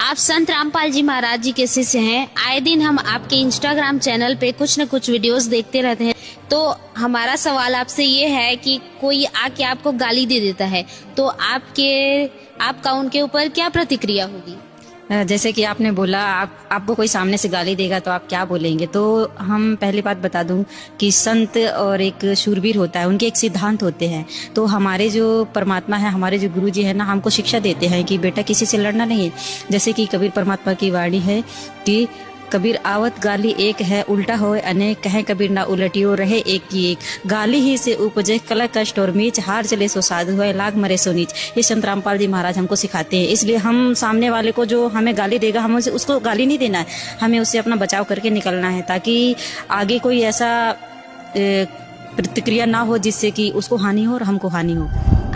आप संत रामपाल जी महाराज जी के शिष्य हैं। आए दिन हम आपके इंस्टाग्राम चैनल पे कुछ न कुछ वीडियोस देखते रहते हैं। तो हमारा सवाल आपसे ये है कि कोई आके आपको गाली दे देता है तो आपका उनके ऊपर क्या प्रतिक्रिया होगी? जैसे कि आपने बोला आपको कोई सामने से गाली देगा तो आप क्या बोलेंगे। तो हम पहली बात बता दूं कि संत और एक शूरवीर होता है, उनके एक सिद्धांत होते हैं। तो हमारे जो परमात्मा है, हमारे जो गुरु जी है ना, हमको शिक्षा देते हैं कि बेटा किसी से लड़ना नहीं है। जैसे कि कबीर परमात्मा की वाणी है कि कबीर आवत गाली एक है, उल्टा होए अनेक, कहे कबीर ना उलटियो रहे एक की एक। गाली ही से उपजे कला कष्ट और मीच, हार चले सो साधु है, लाग मरे सो नीच। ये संत रामपाल जी महाराज हमको सिखाते हैं। इसलिए हम सामने वाले को जो हमें गाली देगा, हमें उसको गाली नहीं देना है, हमें उससे अपना बचाव करके निकलना है, ताकि आगे कोई ऐसा प्रतिक्रिया ना हो जिससे कि उसको हानि हो और हमको हानि हो।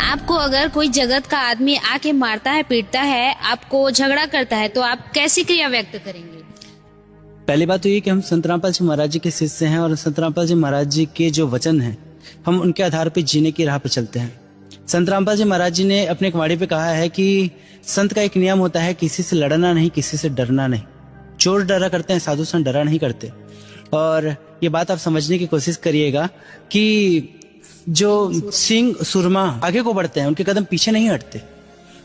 आपको अगर कोई जगत का आदमी आके मारता है, पीटता है, आपको झगड़ा करता है, तो आप कैसी क्रिया व्यक्त करेंगे? पहली बात तो ये कि हम संत रामपाल जी महाराज जी के शिष्य हैं और संत रामपाल जी महाराज जी के जो वचन हैं हम उनके आधार पर जीने की राह पर चलते हैं। संत रामपाल जी महाराज जी ने अपने एक वाणी पे कहा है कि संत का एक नियम होता है, किसी से लड़ना नहीं, किसी से डरना नहीं। चोर डरा करते हैं, साधु संत डरा नहीं करते। और ये बात आप समझने की कोशिश करिएगा कि जो सिंह सुरमा आगे को बढ़ते हैं, उनके कदम पीछे नहीं हटते।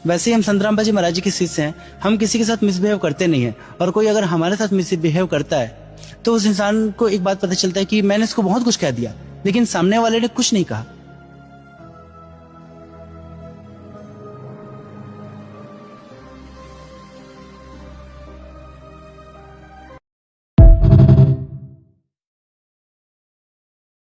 वैसे ही हम संत रामपाल जी महाराज जी के शिष्य हैं। हम किसी के साथ मिसबिहेव करते नहीं हैं, और कोई अगर हमारे साथ मिसबिहेव करता है तो उस इंसान को एक बात पता चलता है कि मैंने इसको बहुत कुछ कह दिया, लेकिन सामने वाले ने कुछ नहीं कहा।